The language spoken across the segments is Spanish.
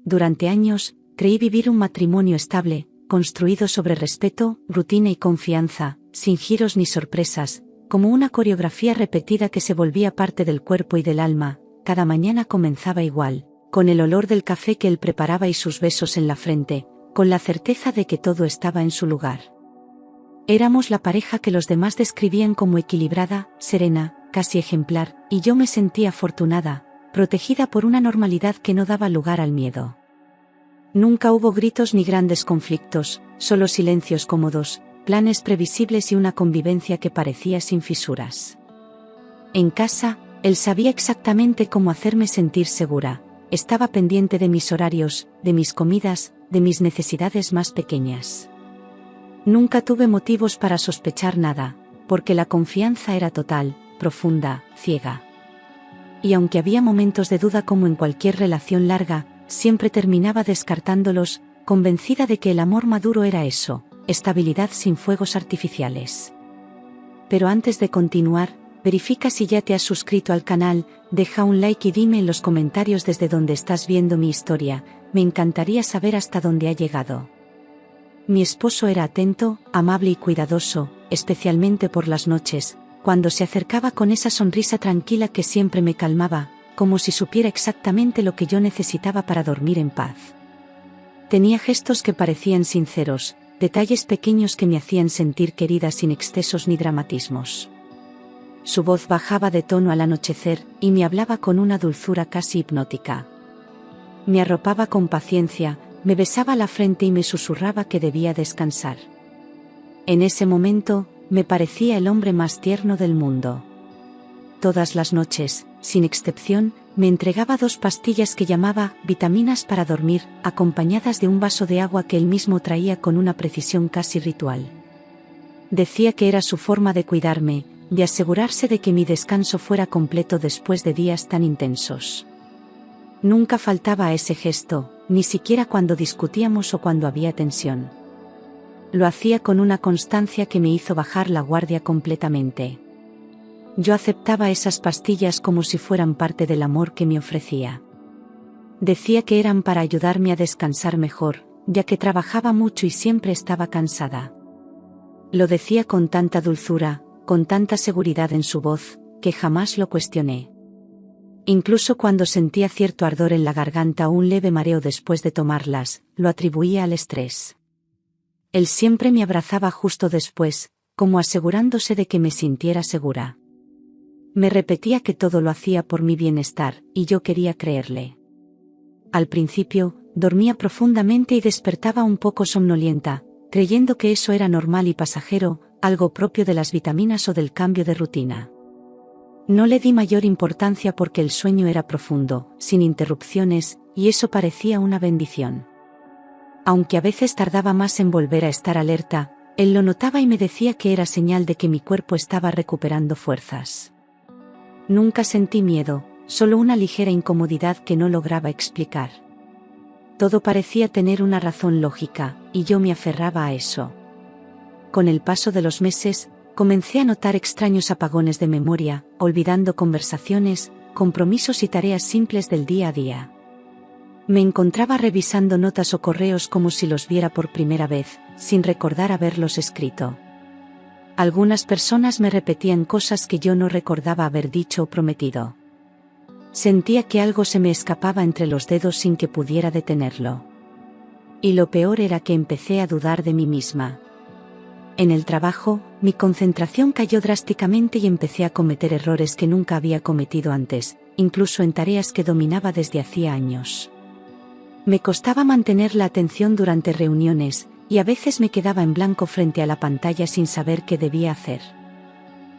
Durante años, creí vivir un matrimonio estable, construido sobre respeto, rutina y confianza, sin giros ni sorpresas, como una coreografía repetida que se volvía parte del cuerpo y del alma. Cada mañana comenzaba igual, con el olor del café que él preparaba y sus besos en la frente, con la certeza de que todo estaba en su lugar. Éramos la pareja que los demás describían como equilibrada, serena, casi ejemplar, y yo me sentía afortunada, protegida por una normalidad que no daba lugar al miedo. Nunca hubo gritos ni grandes conflictos, solo silencios cómodos, planes previsibles y una convivencia que parecía sin fisuras. En casa, él sabía exactamente cómo hacerme sentir segura, estaba pendiente de mis horarios, de mis comidas, de mis necesidades más pequeñas. Nunca tuve motivos para sospechar nada, porque la confianza era total, profunda, ciega. Y aunque había momentos de duda como en cualquier relación larga, siempre terminaba descartándolos, convencida de que el amor maduro era eso, estabilidad sin fuegos artificiales. Pero antes de continuar, verifica si ya te has suscrito al canal, deja un like y dime en los comentarios desde donde estás viendo mi historia, me encantaría saber hasta dónde ha llegado. Mi esposo era atento, amable y cuidadoso, especialmente por las noches, cuando se acercaba con esa sonrisa tranquila que siempre me calmaba, como si supiera exactamente lo que yo necesitaba para dormir en paz. Tenía gestos que parecían sinceros, detalles pequeños que me hacían sentir querida sin excesos ni dramatismos. Su voz bajaba de tono al anochecer, y me hablaba con una dulzura casi hipnótica. Me arropaba con paciencia, me besaba la frente y me susurraba que debía descansar. En ese momento, me parecía el hombre más tierno del mundo. Todas las noches, sin excepción, me entregaba 2 pastillas que llamaba vitaminas para dormir, acompañadas de un vaso de agua que él mismo traía con una precisión casi ritual. Decía que era su forma de cuidarme, de asegurarse de que mi descanso fuera completo después de días tan intensos. Nunca faltaba a ese gesto, ni siquiera cuando discutíamos o cuando había tensión. Lo hacía con una constancia que me hizo bajar la guardia completamente. Yo aceptaba esas pastillas como si fueran parte del amor que me ofrecía. Decía que eran para ayudarme a descansar mejor, ya que trabajaba mucho y siempre estaba cansada. Lo decía con tanta dulzura, con tanta seguridad en su voz, que jamás lo cuestioné. Incluso cuando sentía cierto ardor en la garganta o un leve mareo después de tomarlas, lo atribuía al estrés. Él siempre me abrazaba justo después, como asegurándose de que me sintiera segura. Me repetía que todo lo hacía por mi bienestar, y yo quería creerle. Al principio, dormía profundamente y despertaba un poco somnolienta, creyendo que eso era normal y pasajero, algo propio de las vitaminas o del cambio de rutina. No le di mayor importancia porque el sueño era profundo, sin interrupciones, y eso parecía una bendición. Aunque a veces tardaba más en volver a estar alerta, él lo notaba y me decía que era señal de que mi cuerpo estaba recuperando fuerzas. Nunca sentí miedo, solo una ligera incomodidad que no lograba explicar. Todo parecía tener una razón lógica, y yo me aferraba a eso. Con el paso de los meses, comencé a notar extraños apagones de memoria, olvidando conversaciones, compromisos y tareas simples del día a día. Me encontraba revisando notas o correos como si los viera por primera vez, sin recordar haberlos escrito. Algunas personas me repetían cosas que yo no recordaba haber dicho o prometido. Sentía que algo se me escapaba entre los dedos sin que pudiera detenerlo. Y lo peor era que empecé a dudar de mí misma. En el trabajo, mi concentración cayó drásticamente y empecé a cometer errores que nunca había cometido antes, incluso en tareas que dominaba desde hacía años. Me costaba mantener la atención durante reuniones, y a veces me quedaba en blanco frente a la pantalla sin saber qué debía hacer.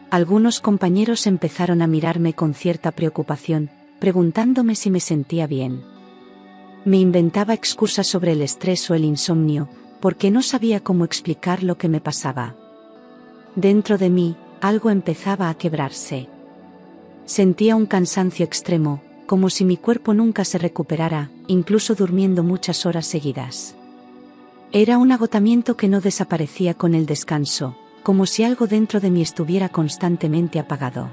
Algunos compañeros empezaron a mirarme con cierta preocupación, preguntándome si me sentía bien. Me inventaba excusas sobre el estrés o el insomnio, porque no sabía cómo explicar lo que me pasaba. Dentro de mí, algo empezaba a quebrarse. Sentía un cansancio extremo, como si mi cuerpo nunca se recuperara, incluso durmiendo muchas horas seguidas. Era un agotamiento que no desaparecía con el descanso, como si algo dentro de mí estuviera constantemente apagado.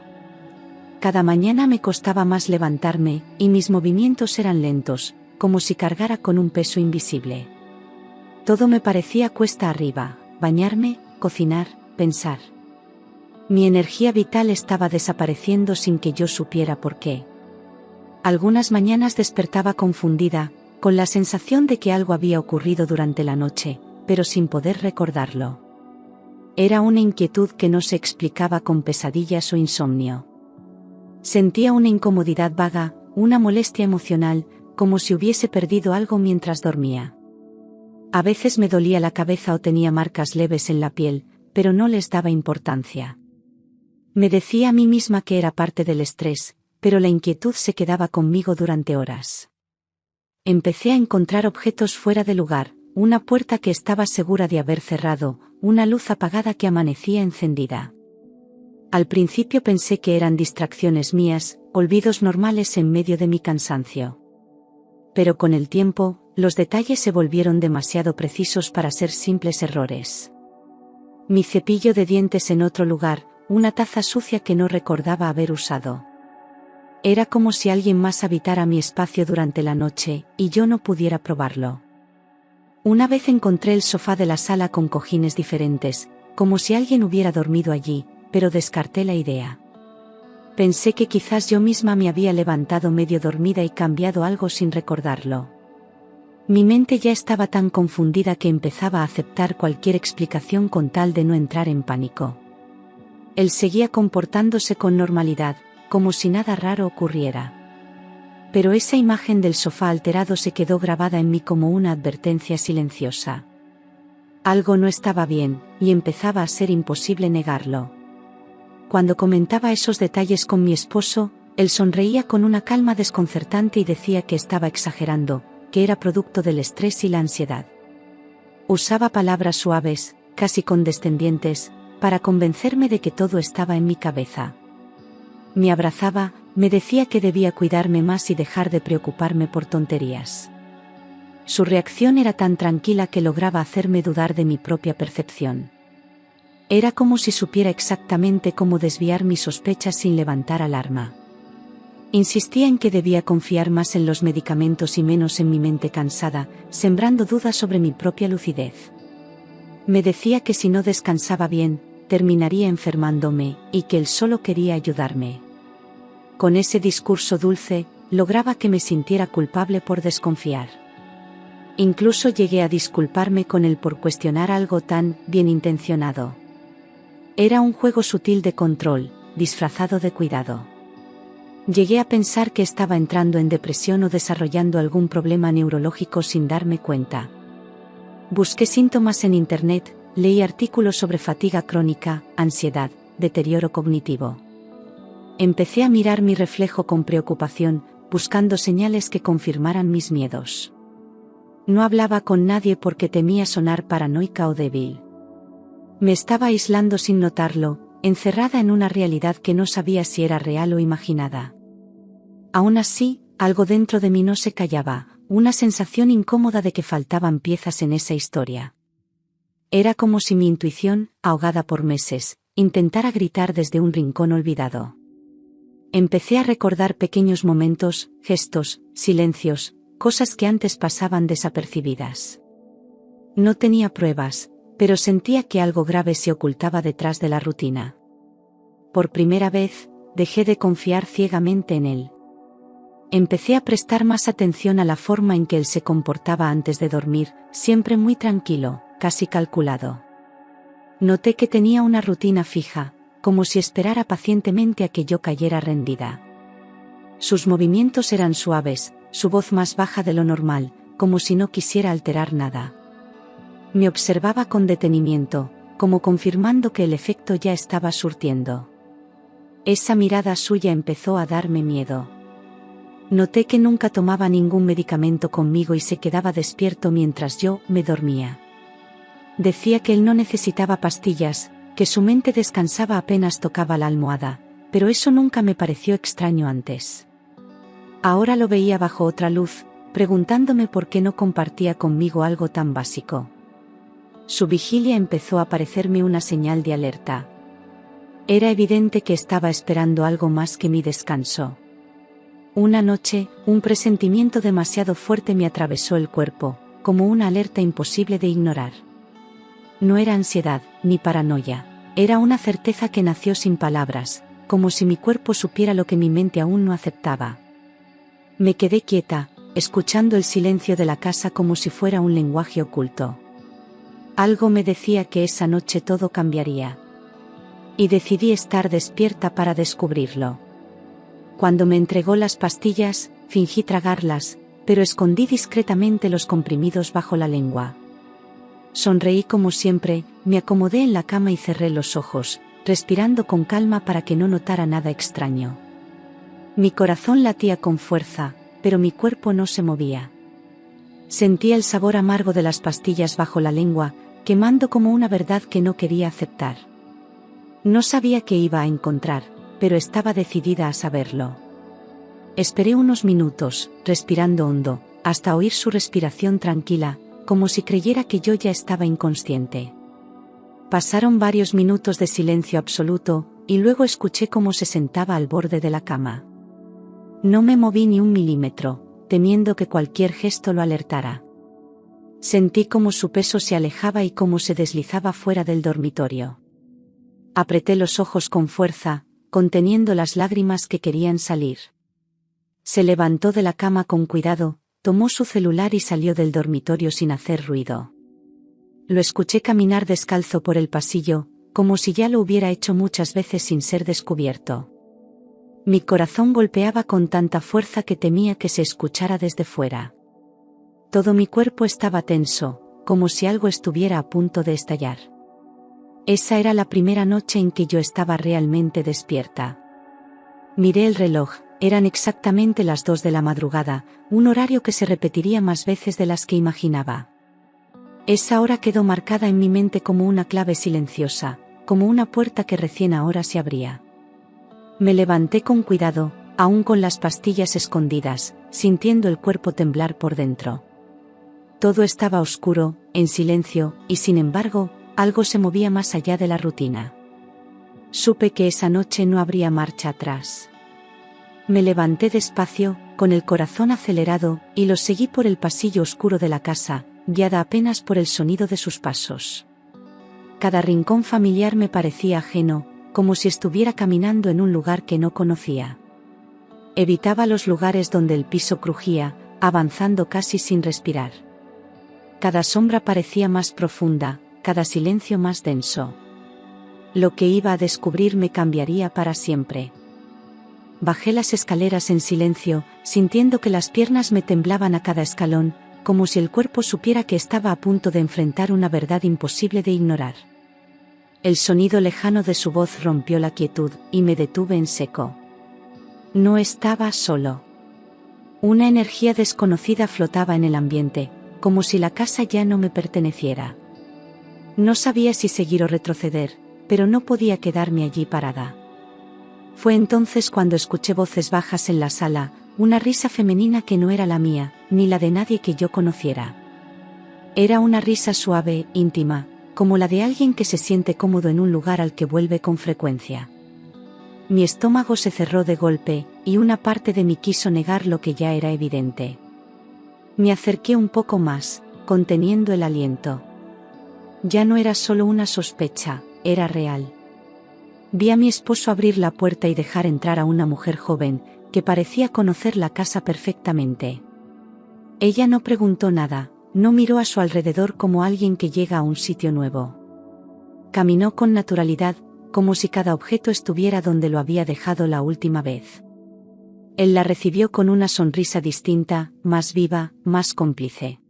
Cada mañana me costaba más levantarme, y mis movimientos eran lentos, como si cargara con un peso invisible. Todo me parecía cuesta arriba: bañarme, cocinar, pensar. Mi energía vital estaba desapareciendo sin que yo supiera por qué. Algunas mañanas despertaba confundida, con la sensación de que algo había ocurrido durante la noche, pero sin poder recordarlo. Era una inquietud que no se explicaba con pesadillas o insomnio. Sentía una incomodidad vaga, una molestia emocional, como si hubiese perdido algo mientras dormía. A veces me dolía la cabeza o tenía marcas leves en la piel, pero no les daba importancia. Me decía a mí misma que era parte del estrés, pero la inquietud se quedaba conmigo durante horas. Empecé a encontrar objetos fuera de lugar: una puerta que estaba segura de haber cerrado, una luz apagada que amanecía encendida. Al principio pensé que eran distracciones mías, olvidos normales en medio de mi cansancio. Pero con el tiempo, los detalles se volvieron demasiado precisos para ser simples errores. Mi cepillo de dientes en otro lugar, una taza sucia que no recordaba haber usado. Era como si alguien más habitara mi espacio durante la noche, y yo no pudiera probarlo. Una vez encontré el sofá de la sala con cojines diferentes, como si alguien hubiera dormido allí, pero descarté la idea. Pensé que quizás yo misma me había levantado medio dormida y cambiado algo sin recordarlo. Mi mente ya estaba tan confundida que empezaba a aceptar cualquier explicación con tal de no entrar en pánico. Él seguía comportándose con normalidad, como si nada raro ocurriera. Pero esa imagen del sofá alterado se quedó grabada en mí como una advertencia silenciosa. Algo no estaba bien, y empezaba a ser imposible negarlo. Cuando comentaba esos detalles con mi esposo, él sonreía con una calma desconcertante y decía que estaba exagerando, que era producto del estrés y la ansiedad. Usaba palabras suaves, casi condescendientes, para convencerme de que todo estaba en mi cabeza. Me abrazaba, me decía que debía cuidarme más y dejar de preocuparme por tonterías. Su reacción era tan tranquila que lograba hacerme dudar de mi propia percepción. Era como si supiera exactamente cómo desviar mis sospechas sin levantar alarma. Insistía en que debía confiar más en los medicamentos y menos en mi mente cansada, sembrando dudas sobre mi propia lucidez. Me decía que si no descansaba bien, terminaría enfermándome, y que él solo quería ayudarme. Con ese discurso dulce, lograba que me sintiera culpable por desconfiar. Incluso llegué a disculparme con él por cuestionar algo tan bien intencionado. Era un juego sutil de control, disfrazado de cuidado. Llegué a pensar que estaba entrando en depresión o desarrollando algún problema neurológico sin darme cuenta. Busqué síntomas en internet, leí artículos sobre fatiga crónica, ansiedad, deterioro cognitivo. Empecé a mirar mi reflejo con preocupación, buscando señales que confirmaran mis miedos. No hablaba con nadie porque temía sonar paranoica o débil. Me estaba aislando sin notarlo, encerrada en una realidad que no sabía si era real o imaginada. Aún así, algo dentro de mí no se callaba, una sensación incómoda de que faltaban piezas en esa historia. Era como si mi intuición, ahogada por meses, intentara gritar desde un rincón olvidado. Empecé a recordar pequeños momentos, gestos, silencios, cosas que antes pasaban desapercibidas. No tenía pruebas, pero sentía que algo grave se ocultaba detrás de la rutina. Por primera vez, dejé de confiar ciegamente en él. Empecé a prestar más atención a la forma en que él se comportaba antes de dormir, siempre muy tranquilo, casi calculado. Noté que tenía una rutina fija, como si esperara pacientemente a que yo cayera rendida. Sus movimientos eran suaves, su voz más baja de lo normal, como si no quisiera alterar nada. Me observaba con detenimiento, como confirmando que el efecto ya estaba surtiendo. Esa mirada suya empezó a darme miedo. Noté que nunca tomaba ningún medicamento conmigo y se quedaba despierto mientras yo me dormía. Decía que él no necesitaba pastillas, que su mente descansaba apenas tocaba la almohada, pero eso nunca me pareció extraño antes. Ahora lo veía bajo otra luz, preguntándome por qué no compartía conmigo algo tan básico. Su vigilia empezó a parecerme una señal de alerta. Era evidente que estaba esperando algo más que mi descanso. Una noche, un presentimiento demasiado fuerte me atravesó el cuerpo, como una alerta imposible de ignorar. No era ansiedad, ni paranoia. Era una certeza que nació sin palabras, como si mi cuerpo supiera lo que mi mente aún no aceptaba. Me quedé quieta, escuchando el silencio de la casa como si fuera un lenguaje oculto. Algo me decía que esa noche todo cambiaría. Y decidí estar despierta para descubrirlo. Cuando me entregó las pastillas, fingí tragarlas, pero escondí discretamente los comprimidos bajo la lengua. Sonreí como siempre, me acomodé en la cama y cerré los ojos, respirando con calma para que no notara nada extraño. Mi corazón latía con fuerza, pero mi cuerpo no se movía. Sentía el sabor amargo de las pastillas bajo la lengua, quemando como una verdad que no quería aceptar. No sabía qué iba a encontrar, pero estaba decidida a saberlo. Esperé unos minutos, respirando hondo, hasta oír su respiración tranquila, como si creyera que yo ya estaba inconsciente. Pasaron varios minutos de silencio absoluto, y luego escuché cómo se sentaba al borde de la cama. No me moví ni un milímetro, temiendo que cualquier gesto lo alertara. Sentí cómo su peso se alejaba y cómo se deslizaba fuera del dormitorio. Apreté los ojos con fuerza, conteniendo las lágrimas que querían salir. Se levantó de la cama con cuidado, tomó su celular y salió del dormitorio sin hacer ruido. Lo escuché caminar descalzo por el pasillo, como si ya lo hubiera hecho muchas veces sin ser descubierto. Mi corazón golpeaba con tanta fuerza que temía que se escuchara desde fuera. Todo mi cuerpo estaba tenso, como si algo estuviera a punto de estallar. Esa era la primera noche en que yo estaba realmente despierta. Miré el reloj, eran exactamente las 2 de la madrugada, un horario que se repetiría más veces de las que imaginaba. Esa hora quedó marcada en mi mente como una clave silenciosa, como una puerta que recién ahora se abría. Me levanté con cuidado, aún con las pastillas escondidas, sintiendo el cuerpo temblar por dentro. Todo estaba oscuro, en silencio, y sin embargo, algo se movía más allá de la rutina. Supe que esa noche no habría marcha atrás. Me levanté despacio, con el corazón acelerado, y lo seguí por el pasillo oscuro de la casa, guiada apenas por el sonido de sus pasos. Cada rincón familiar me parecía ajeno, como si estuviera caminando en un lugar que no conocía. Evitaba los lugares donde el piso crujía, avanzando casi sin respirar. Cada sombra parecía más profunda, cada silencio más denso. Lo que iba a descubrir me cambiaría para siempre. Bajé las escaleras en silencio, sintiendo que las piernas me temblaban a cada escalón, como si el cuerpo supiera que estaba a punto de enfrentar una verdad imposible de ignorar. El sonido lejano de su voz rompió la quietud, y me detuve en seco. No estaba solo. Una energía desconocida flotaba en el ambiente, como si la casa ya no me perteneciera. No sabía si seguir o retroceder, pero no podía quedarme allí parada. Fue entonces cuando escuché voces bajas en la sala, una risa femenina que no era la mía, ni la de nadie que yo conociera. Era una risa suave, íntima, como la de alguien que se siente cómodo en un lugar al que vuelve con frecuencia. Mi estómago se cerró de golpe, y una parte de mí quiso negar lo que ya era evidente. Me acerqué un poco más, conteniendo el aliento. Ya no era solo una sospecha, era real. Vi a mi esposo abrir la puerta y dejar entrar a una mujer joven, que parecía conocer la casa perfectamente. Ella no preguntó nada, no miró a su alrededor como alguien que llega a un sitio nuevo. Caminó con naturalidad, como si cada objeto estuviera donde lo había dejado la última vez. Él la recibió con una sonrisa distinta, más viva, más cómplice.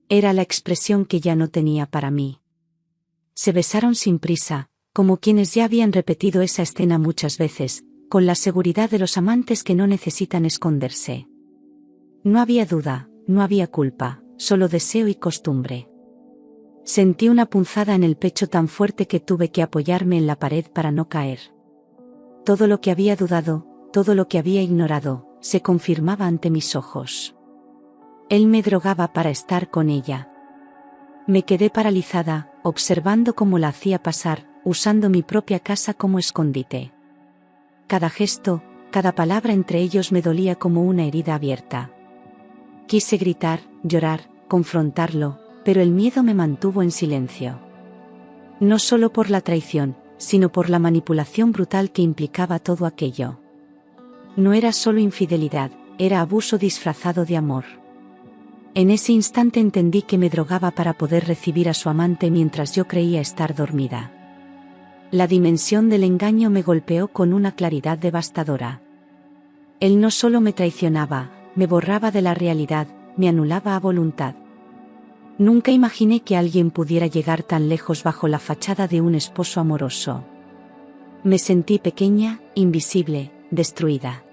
Era la expresión que ya no tenía para mí. Se besaron sin prisa, como quienes ya habían repetido esa escena muchas veces, con la seguridad de los amantes que no necesitan esconderse. No había duda, no había culpa, solo deseo y costumbre. Sentí una punzada en el pecho tan fuerte que tuve que apoyarme en la pared para no caer. Todo lo que había dudado, todo lo que había ignorado, se confirmaba ante mis ojos. Él me drogaba para estar con ella. Me quedé paralizada, observando cómo la hacía pasar, usando mi propia casa como escondite. Cada gesto, Cada palabra entre ellos me dolía como una herida abierta. Quise gritar, llorar, confrontarlo, pero el miedo me mantuvo en silencio. No solo por la traición, sino por la manipulación brutal que implicaba todo aquello. No era solo infidelidad, era abuso disfrazado de amor. En ese instante entendí que me drogaba para poder recibir a su amante mientras yo creía estar dormida. La dimensión del engaño me golpeó con una claridad devastadora. Él no solo me traicionaba, me borraba de la realidad, me anulaba a voluntad. Nunca imaginé que alguien pudiera llegar tan lejos bajo la fachada de un esposo amoroso. Me sentí pequeña, invisible, destruida.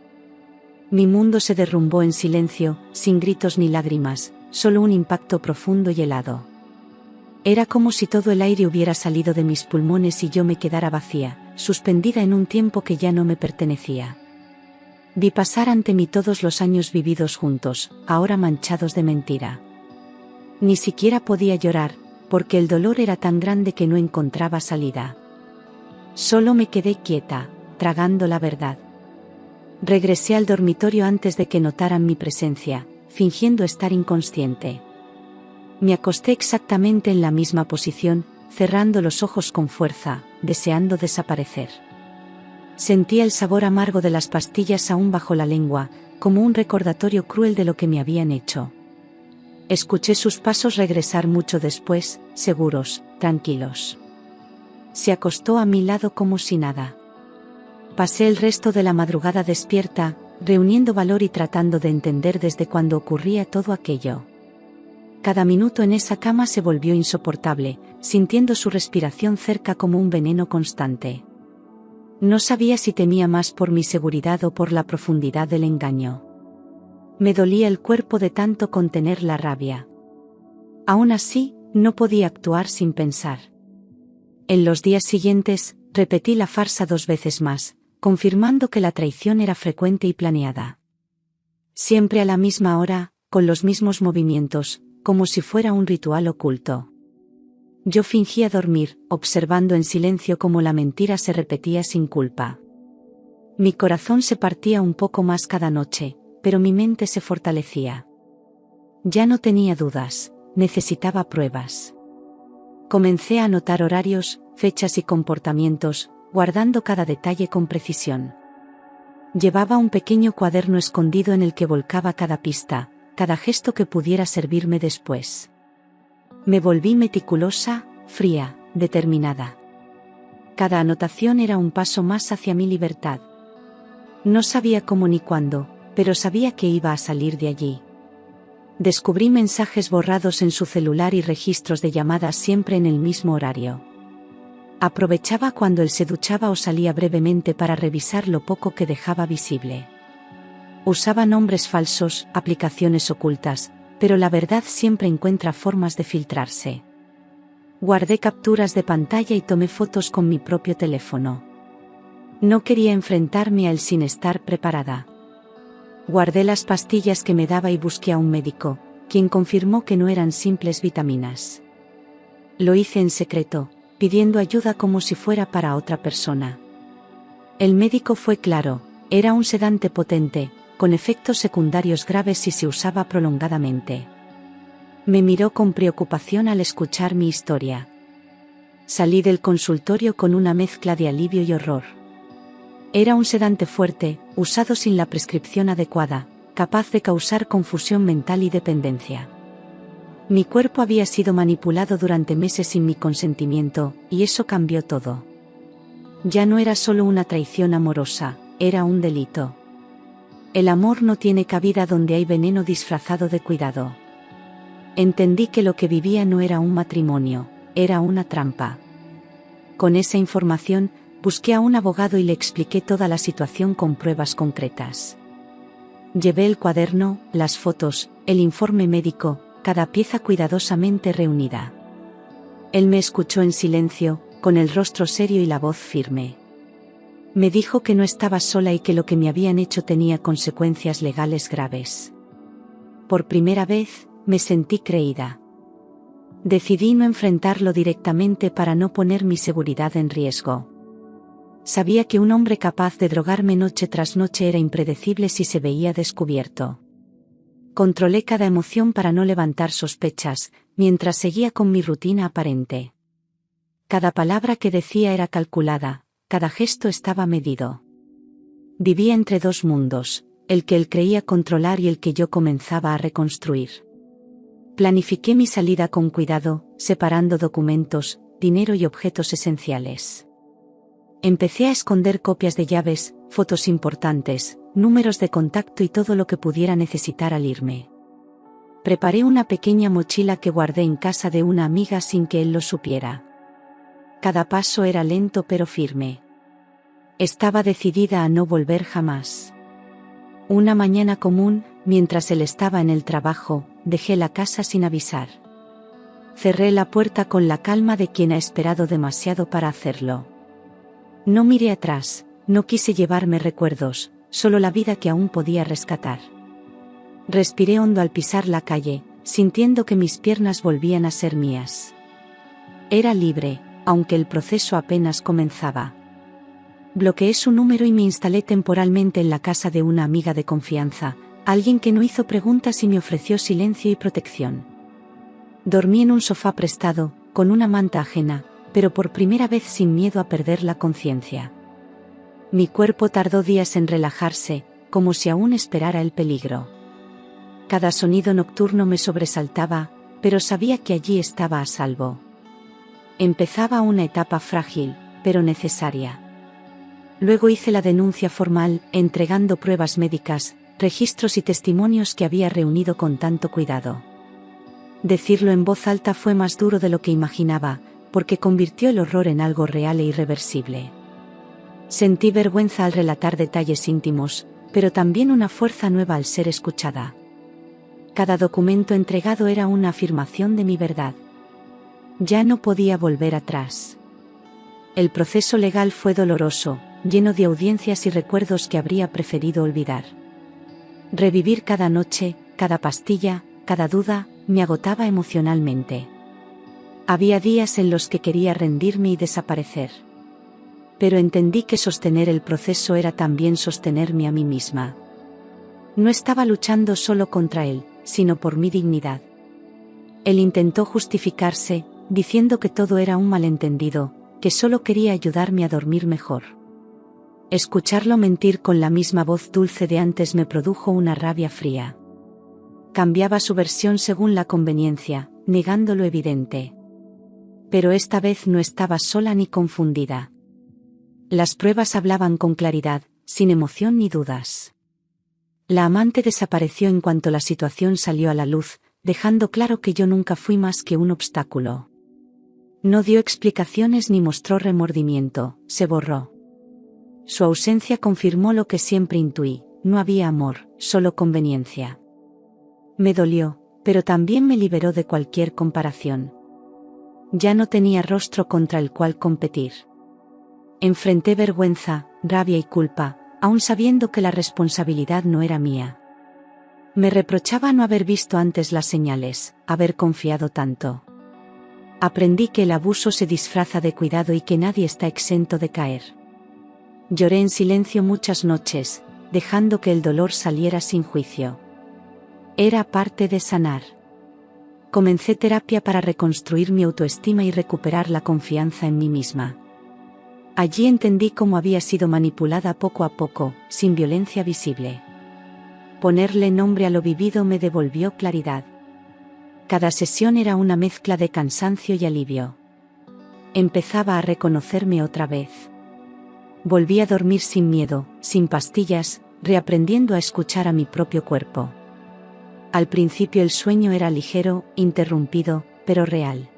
Mi mundo se derrumbó en silencio, sin gritos ni lágrimas, solo un impacto profundo y helado. Era como si todo el aire hubiera salido de mis pulmones y yo me quedara vacía, suspendida en un tiempo que ya no me pertenecía. Vi pasar ante mí todos los años vividos juntos, ahora manchados de mentira. Ni siquiera podía llorar, porque el dolor era tan grande que no encontraba salida. Solo me quedé quieta, tragando la verdad. Regresé al dormitorio antes de que notaran mi presencia, fingiendo estar inconsciente. Me acosté exactamente en la misma posición, cerrando los ojos con fuerza, deseando desaparecer. Sentía el sabor amargo de las pastillas aún bajo la lengua, como un recordatorio cruel de lo que me habían hecho. Escuché sus pasos regresar mucho después, seguros, tranquilos. Se acostó a mi lado como si nada. Pasé el resto de la madrugada despierta, reuniendo valor y tratando de entender desde cuándo ocurría todo aquello. Cada minuto en esa cama se volvió insoportable, sintiendo su respiración cerca como un veneno constante. No sabía si temía más por mi seguridad o por la profundidad del engaño. Me dolía el cuerpo de tanto contener la rabia. Aún así, no podía actuar sin pensar. En los días siguientes, repetí la farsa 2 veces más, confirmando que la traición era frecuente y planeada. Siempre a la misma hora, con los mismos movimientos, como si fuera un ritual oculto. Yo fingía dormir, observando en silencio cómo la mentira se repetía sin culpa. Mi corazón se partía un poco más cada noche, pero mi mente se fortalecía. Ya no tenía dudas, necesitaba pruebas. Comencé a anotar horarios, fechas y comportamientos, guardando cada detalle con precisión. Llevaba un pequeño cuaderno escondido en el que volcaba cada pista, cada gesto que pudiera servirme después. Me volví meticulosa, fría, determinada. Cada anotación era un paso más hacia mi libertad. No sabía cómo ni cuándo, pero sabía que iba a salir de allí. Descubrí mensajes borrados en su celular y registros de llamadas siempre en el mismo horario. Aprovechaba cuando él se duchaba o salía brevemente para revisar lo poco que dejaba visible. Usaba nombres falsos, aplicaciones ocultas, pero la verdad siempre encuentra formas de filtrarse. Guardé capturas de pantalla y tomé fotos con mi propio teléfono. No quería enfrentarme a él sin estar preparada. Guardé las pastillas que me daba y busqué a un médico, quien confirmó que no eran simples vitaminas. Lo hice en secreto, pidiendo ayuda como si fuera para otra persona. El médico fue claro, era un sedante potente, con efectos secundarios graves si se usaba prolongadamente. Me miró con preocupación al escuchar mi historia. Salí del consultorio con una mezcla de alivio y horror. Era un sedante fuerte, usado sin la prescripción adecuada, capaz de causar confusión mental y dependencia. Mi cuerpo había sido manipulado durante meses sin mi consentimiento, y eso cambió todo. Ya no era solo una traición amorosa, era un delito. El amor no tiene cabida donde hay veneno disfrazado de cuidado. Entendí que lo que vivía no era un matrimonio, era una trampa. Con esa información, busqué a un abogado y le expliqué toda la situación con pruebas concretas. Llevé el cuaderno, las fotos, el informe médico, cada pieza cuidadosamente reunida. Él me escuchó en silencio, con el rostro serio y la voz firme. Me dijo que no estaba sola y que lo que me habían hecho tenía consecuencias legales graves. Por primera vez, me sentí creída. Decidí no enfrentarlo directamente para no poner mi seguridad en riesgo. Sabía que un hombre capaz de drogarme noche tras noche era impredecible si se veía descubierto. Controlé cada emoción para no levantar sospechas, mientras seguía con mi rutina aparente. Cada palabra que decía era calculada, cada gesto estaba medido. Vivía entre dos mundos, el que él creía controlar y el que yo comenzaba a reconstruir. Planifiqué mi salida con cuidado, separando documentos, dinero y objetos esenciales. Empecé a esconder copias de llaves, fotos importantes, números de contacto y todo lo que pudiera necesitar al irme. Preparé una pequeña mochila que guardé en casa de una amiga sin que él lo supiera. Cada paso era lento pero firme. Estaba decidida a no volver jamás. Una mañana común, mientras él estaba en el trabajo, dejé la casa sin avisar. Cerré la puerta con la calma de quien ha esperado demasiado para hacerlo. No miré atrás, no quise llevarme recuerdos, solo la vida que aún podía rescatar. Respiré hondo al pisar la calle, sintiendo que mis piernas volvían a ser mías. Era libre, aunque el proceso apenas comenzaba. Bloqueé su número y me instalé temporalmente en la casa de una amiga de confianza, alguien que no hizo preguntas y me ofreció silencio y protección. Dormí en un sofá prestado, con una manta ajena, pero por primera vez sin miedo a perder la conciencia. Mi cuerpo tardó días en relajarse, como si aún esperara el peligro. Cada sonido nocturno me sobresaltaba, pero sabía que allí estaba a salvo. Empezaba una etapa frágil, pero necesaria. Luego hice la denuncia formal, entregando pruebas médicas, registros y testimonios que había reunido con tanto cuidado. Decirlo en voz alta fue más duro de lo que imaginaba, porque convirtió el horror en algo real e irreversible. Sentí vergüenza al relatar detalles íntimos, pero también una fuerza nueva al ser escuchada. Cada documento entregado era una afirmación de mi verdad. Ya no podía volver atrás. El proceso legal fue doloroso, lleno de audiencias y recuerdos que habría preferido olvidar. Revivir cada noche, cada pastilla, cada duda, me agotaba emocionalmente. Había días en los que quería rendirme y desaparecer. Pero entendí que sostener el proceso era también sostenerme a mí misma. No estaba luchando solo contra él, sino por mi dignidad. Él intentó justificarse, diciendo que todo era un malentendido, que solo quería ayudarme a dormir mejor. Escucharlo mentir con la misma voz dulce de antes me produjo una rabia fría. Cambiaba su versión según la conveniencia, negando lo evidente. Pero esta vez no estaba sola ni confundida. Las pruebas hablaban con claridad, sin emoción ni dudas. La amante desapareció en cuanto la situación salió a la luz, dejando claro que yo nunca fui más que un obstáculo. No dio explicaciones ni mostró remordimiento, se borró. Su ausencia confirmó lo que siempre intuí, no había amor, solo conveniencia. Me dolió, pero también me liberó de cualquier comparación. Ya no tenía rostro contra el cual competir. Enfrenté vergüenza, rabia y culpa, aun sabiendo que la responsabilidad no era mía. Me reprochaba no haber visto antes las señales, haber confiado tanto. Aprendí que el abuso se disfraza de cuidado y que nadie está exento de caer. Lloré en silencio muchas noches, dejando que el dolor saliera sin juicio. Era parte de sanar. Comencé terapia para reconstruir mi autoestima y recuperar la confianza en mí misma. Allí entendí cómo había sido manipulada poco a poco, sin violencia visible. Ponerle nombre a lo vivido me devolvió claridad. Cada sesión era una mezcla de cansancio y alivio. Empezaba a reconocerme otra vez. Volví a dormir sin miedo, sin pastillas, reaprendiendo a escuchar a mi propio cuerpo. Al principio el sueño era ligero, interrumpido, pero real.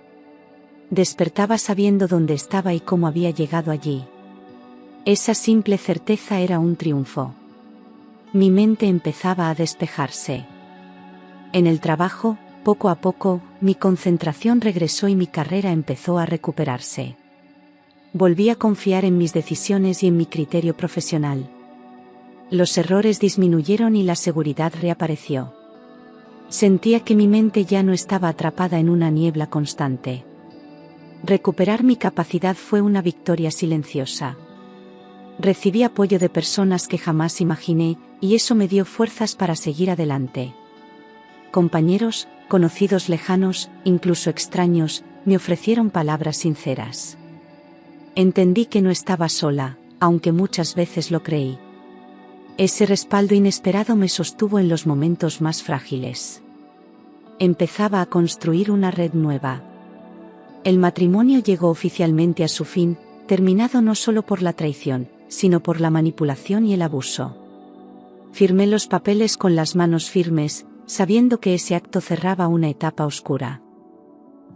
Despertaba sabiendo dónde estaba y cómo había llegado allí. Esa simple certeza era un triunfo. Mi mente empezaba a despejarse. En el trabajo, poco a poco, mi concentración regresó y mi carrera empezó a recuperarse. Volví a confiar en mis decisiones y en mi criterio profesional. Los errores disminuyeron y la seguridad reapareció. Sentía que mi mente ya no estaba atrapada en una niebla constante. Recuperar mi capacidad fue una victoria silenciosa. Recibí apoyo de personas que jamás imaginé, y eso me dio fuerzas para seguir adelante. Compañeros, conocidos lejanos, incluso extraños, me ofrecieron palabras sinceras. Entendí que no estaba sola, aunque muchas veces lo creí. Ese respaldo inesperado me sostuvo en los momentos más frágiles. Empezaba a construir una red nueva. El matrimonio llegó oficialmente a su fin, terminado no solo por la traición, sino por la manipulación y el abuso. Firmé los papeles con las manos firmes, sabiendo que ese acto cerraba una etapa oscura.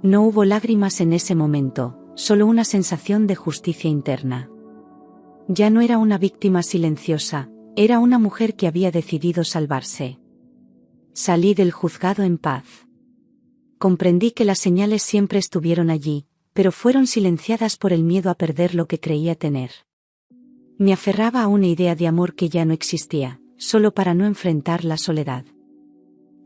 No hubo lágrimas en ese momento, solo una sensación de justicia interna. Ya no era una víctima silenciosa, era una mujer que había decidido salvarse. Salí del juzgado en paz. Comprendí que las señales siempre estuvieron allí, pero fueron silenciadas por el miedo a perder lo que creía tener. Me aferraba a una idea de amor que ya no existía, solo para no enfrentar la soledad.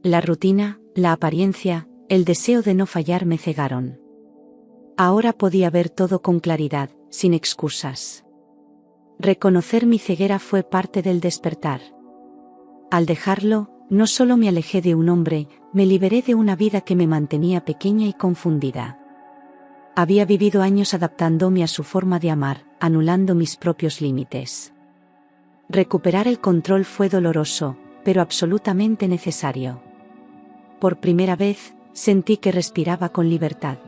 La rutina, la apariencia, el deseo de no fallar me cegaron. Ahora podía ver todo con claridad, sin excusas. Reconocer mi ceguera fue parte del despertar. Al dejarlo, no solo me alejé de un hombre, me liberé de una vida que me mantenía pequeña y confundida. Había vivido años adaptándome a su forma de amar, anulando mis propios límites. Recuperar el control fue doloroso, pero absolutamente necesario. Por primera vez, sentí que respiraba con libertad.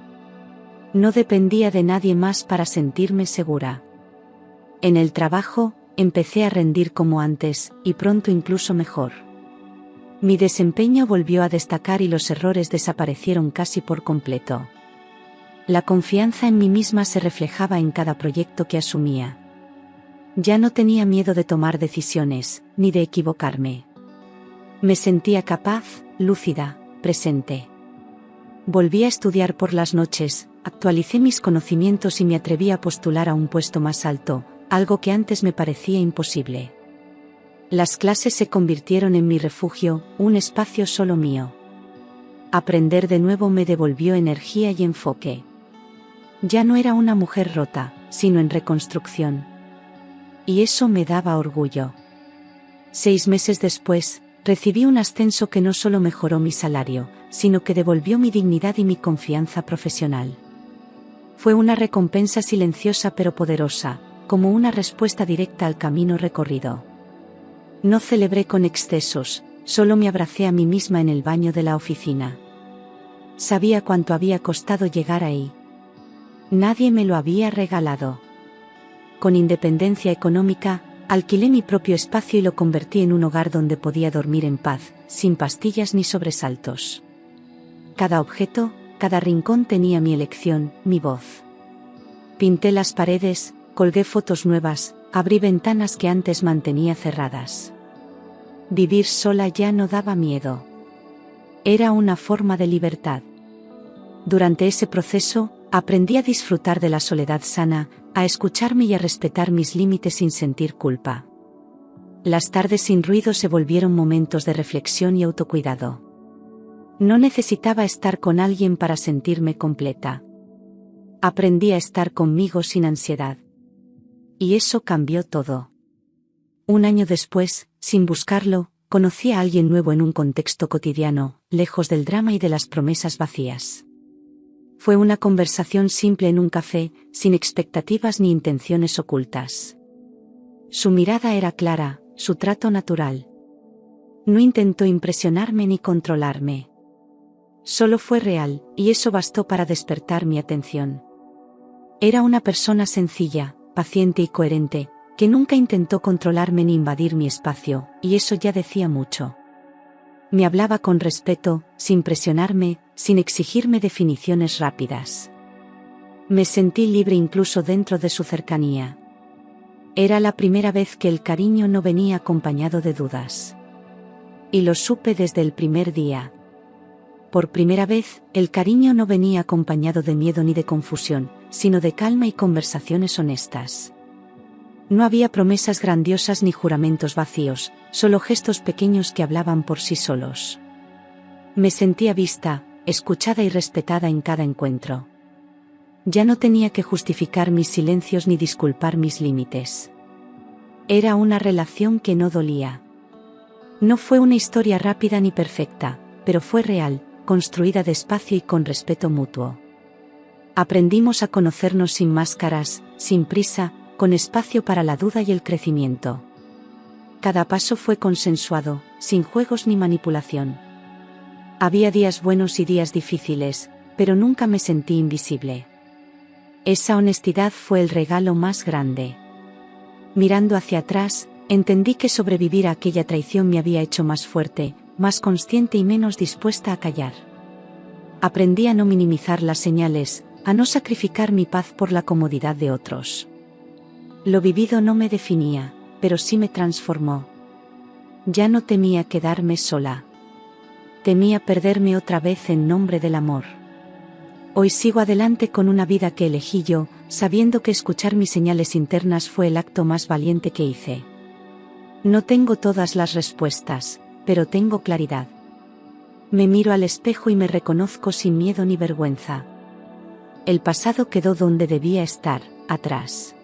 No dependía de nadie más para sentirme segura. En el trabajo, empecé a rendir como antes, y pronto incluso mejor. Mi desempeño volvió a destacar y los errores desaparecieron casi por completo. La confianza en mí misma se reflejaba en cada proyecto que asumía. Ya no tenía miedo de tomar decisiones, ni de equivocarme. Me sentía capaz, lúcida, presente. Volví a estudiar por las noches, actualicé mis conocimientos y me atreví a postular a un puesto más alto, algo que antes me parecía imposible. Las clases se convirtieron en mi refugio, un espacio solo mío. Aprender de nuevo me devolvió energía y enfoque. Ya no era una mujer rota, sino en reconstrucción. Y eso me daba orgullo. 6 meses después, recibí un ascenso que no solo mejoró mi salario, sino que devolvió mi dignidad y mi confianza profesional. Fue una recompensa silenciosa pero poderosa, como una respuesta directa al camino recorrido. No celebré con excesos, solo me abracé a mí misma en el baño de la oficina. Sabía cuánto había costado llegar ahí. Nadie me lo había regalado. Con independencia económica, alquilé mi propio espacio y lo convertí en un hogar donde podía dormir en paz, sin pastillas ni sobresaltos. Cada objeto, cada rincón tenía mi elección, mi voz. Pinté las paredes, colgué fotos nuevas, abrí ventanas que antes mantenía cerradas. Vivir sola ya no daba miedo. Era una forma de libertad. Durante ese proceso, aprendí a disfrutar de la soledad sana, a escucharme y a respetar mis límites sin sentir culpa. Las tardes sin ruido se volvieron momentos de reflexión y autocuidado. No necesitaba estar con alguien para sentirme completa. Aprendí a estar conmigo sin ansiedad. Y eso cambió todo. Un año después, sin buscarlo, conocí a alguien nuevo en un contexto cotidiano, lejos del drama y de las promesas vacías. Fue una conversación simple en un café, sin expectativas ni intenciones ocultas. Su mirada era clara, su trato natural. No intentó impresionarme ni controlarme. Solo fue real, y eso bastó para despertar mi atención. Era una persona sencilla, paciente y coherente, que nunca intentó controlarme ni invadir mi espacio, y eso ya decía mucho. Me hablaba con respeto, sin presionarme, sin exigirme definiciones rápidas. Me sentí libre incluso dentro de su cercanía. Era la primera vez que el cariño no venía acompañado de dudas. Y lo supe desde el primer día. Por primera vez, el cariño no venía acompañado de miedo ni de confusión, sino de calma y conversaciones honestas. No había promesas grandiosas ni juramentos vacíos, solo gestos pequeños que hablaban por sí solos. Me sentía vista, escuchada y respetada en cada encuentro. Ya no tenía que justificar mis silencios ni disculpar mis límites. Era una relación que no dolía. No fue una historia rápida ni perfecta, pero fue real, construida despacio y con respeto mutuo. Aprendimos a conocernos sin máscaras, sin prisa, con espacio para la duda y el crecimiento. Cada paso fue consensuado, sin juegos ni manipulación. Había días buenos y días difíciles, pero nunca me sentí invisible. Esa honestidad fue el regalo más grande. Mirando hacia atrás, entendí que sobrevivir a aquella traición me había hecho más fuerte, más consciente y menos dispuesta a callar. Aprendí a no minimizar las señales, a no sacrificar mi paz por la comodidad de otros. Lo vivido no me definía, pero sí me transformó. Ya no temía quedarme sola. Temía perderme otra vez en nombre del amor. Hoy sigo adelante con una vida que elegí yo, sabiendo que escuchar mis señales internas fue el acto más valiente que hice. No tengo todas las respuestas, pero tengo claridad. Me miro al espejo y me reconozco sin miedo ni vergüenza. El pasado quedó donde debía estar, atrás.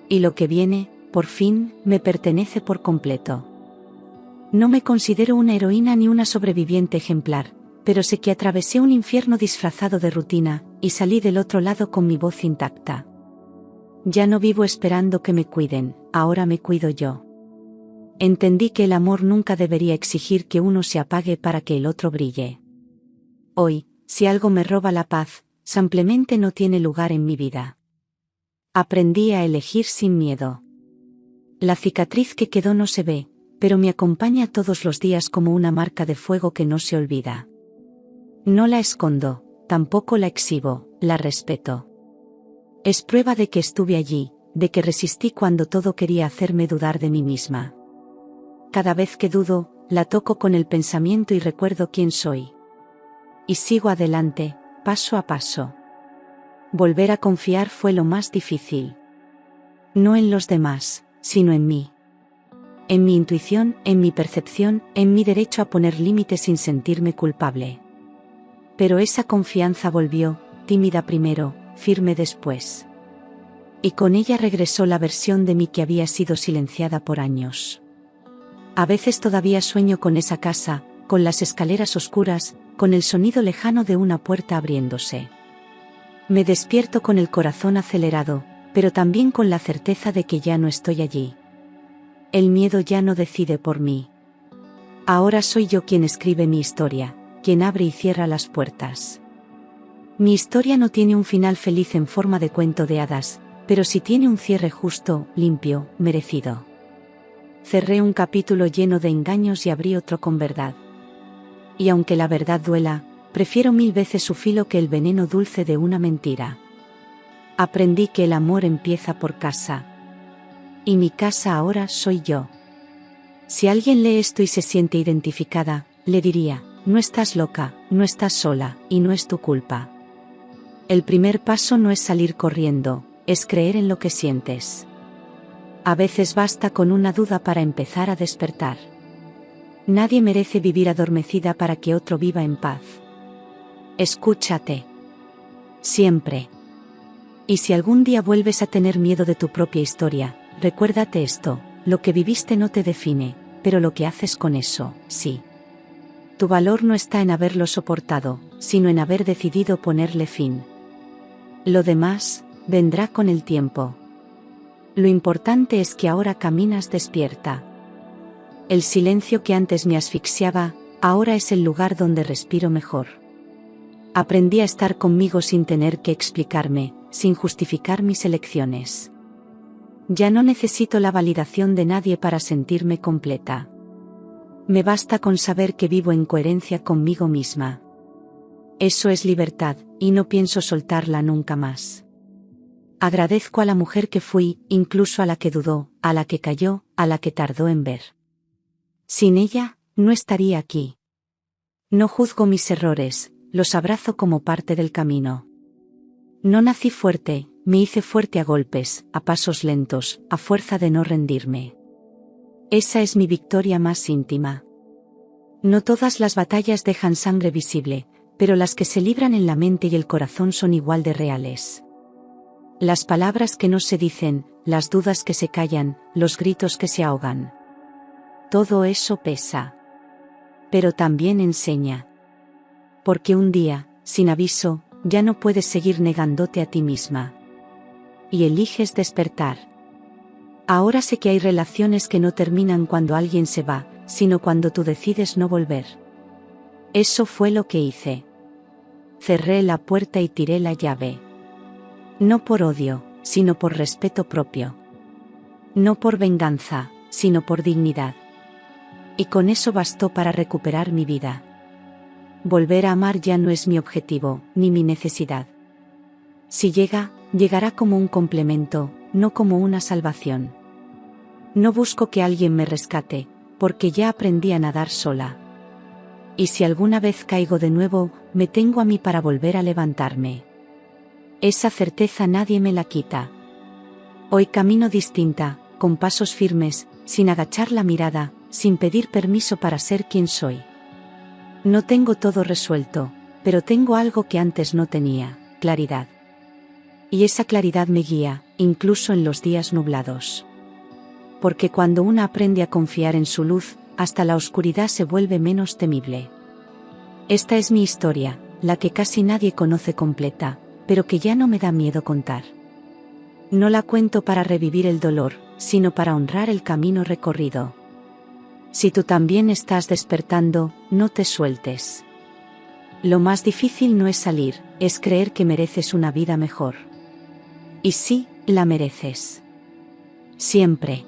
Y lo que viene, por fin, me pertenece por completo. No me considero una heroína ni una sobreviviente ejemplar, pero sé que atravesé un infierno disfrazado de rutina, y salí del otro lado con mi voz intacta. Ya no vivo esperando que me cuiden, ahora me cuido yo. Entendí que el amor nunca debería exigir que uno se apague para que el otro brille. Hoy, si algo me roba la paz, simplemente no tiene lugar en mi vida. Aprendí a elegir sin miedo. La cicatriz que quedó no se ve, pero me acompaña todos los días como una marca de fuego que no se olvida. No la escondo, tampoco la exhibo, la respeto. Es prueba de que estuve allí, de que resistí cuando todo quería hacerme dudar de mí misma. Cada vez que dudo, la toco con el pensamiento y recuerdo quién soy. Y sigo adelante, paso a paso. Volver a confiar fue lo más difícil. No en los demás, sino en mí. En mi intuición, en mi percepción, en mi derecho a poner límites sin sentirme culpable. Pero esa confianza volvió, tímida primero, firme después. Y con ella regresó la versión de mí que había sido silenciada por años. A veces todavía sueño con esa casa, con las escaleras oscuras, con el sonido lejano de una puerta abriéndose. Me despierto con el corazón acelerado, pero también con la certeza de que ya no estoy allí. El miedo ya no decide por mí. Ahora soy yo quien escribe mi historia, quien abre y cierra las puertas. Mi historia no tiene un final feliz en forma de cuento de hadas, pero sí tiene un cierre justo, limpio, merecido. Cerré un capítulo lleno de engaños y abrí otro con verdad. Y aunque la verdad duela, prefiero 1000 veces su filo que el veneno dulce de una mentira. Aprendí que el amor empieza por casa. Y mi casa ahora soy yo. Si alguien lee esto y se siente identificada, le diría: no estás loca, no estás sola, y no es tu culpa. El primer paso no es salir corriendo, es creer en lo que sientes. A veces basta con una duda para empezar a despertar. Nadie merece vivir adormecida para que otro viva en paz. Escúchate. Siempre. Y si algún día vuelves a tener miedo de tu propia historia, recuérdate esto: lo que viviste no te define, pero lo que haces con eso, sí. Tu valor no está en haberlo soportado, sino en haber decidido ponerle fin. Lo demás vendrá con el tiempo. Lo importante es que ahora caminas despierta. El silencio que antes me asfixiaba, ahora es el lugar donde respiro mejor. Aprendí a estar conmigo sin tener que explicarme, sin justificar mis elecciones. Ya no necesito la validación de nadie para sentirme completa. Me basta con saber que vivo en coherencia conmigo misma. Eso es libertad, y no pienso soltarla nunca más. Agradezco a la mujer que fui, incluso a la que dudó, a la que cayó, a la que tardó en ver. Sin ella, no estaría aquí. No juzgo mis errores, los abrazo como parte del camino. No nací fuerte, me hice fuerte a golpes, a pasos lentos, a fuerza de no rendirme. Esa es mi victoria más íntima. No todas las batallas dejan sangre visible, pero las que se libran en la mente y el corazón son igual de reales. Las palabras que no se dicen, las dudas que se callan, los gritos que se ahogan. Todo eso pesa. Pero también enseña. Porque un día, sin aviso, ya no puedes seguir negándote a ti misma. Y eliges despertar. Ahora sé que hay relaciones que no terminan cuando alguien se va, sino cuando tú decides no volver. Eso fue lo que hice. Cerré la puerta y tiré la llave. No por odio, sino por respeto propio. No por venganza, sino por dignidad. Y con eso bastó para recuperar mi vida. Volver a amar ya no es mi objetivo, ni mi necesidad. Si llega, llegará como un complemento, no como una salvación. No busco que alguien me rescate, porque ya aprendí a nadar sola. Y si alguna vez caigo de nuevo, me tengo a mí para volver a levantarme. Esa certeza nadie me la quita. Hoy camino distinta, con pasos firmes, sin agachar la mirada, sin pedir permiso para ser quien soy. No tengo todo resuelto, pero tengo algo que antes no tenía, claridad. Y esa claridad me guía, incluso en los días nublados. Porque cuando una aprende a confiar en su luz, hasta la oscuridad se vuelve menos temible. Esta es mi historia, la que casi nadie conoce completa, pero que ya no me da miedo contar. No la cuento para revivir el dolor, sino para honrar el camino recorrido. Si tú también estás despertando, no te sueltes. Lo más difícil no es salir, es creer que mereces una vida mejor. Y sí, la mereces. Siempre.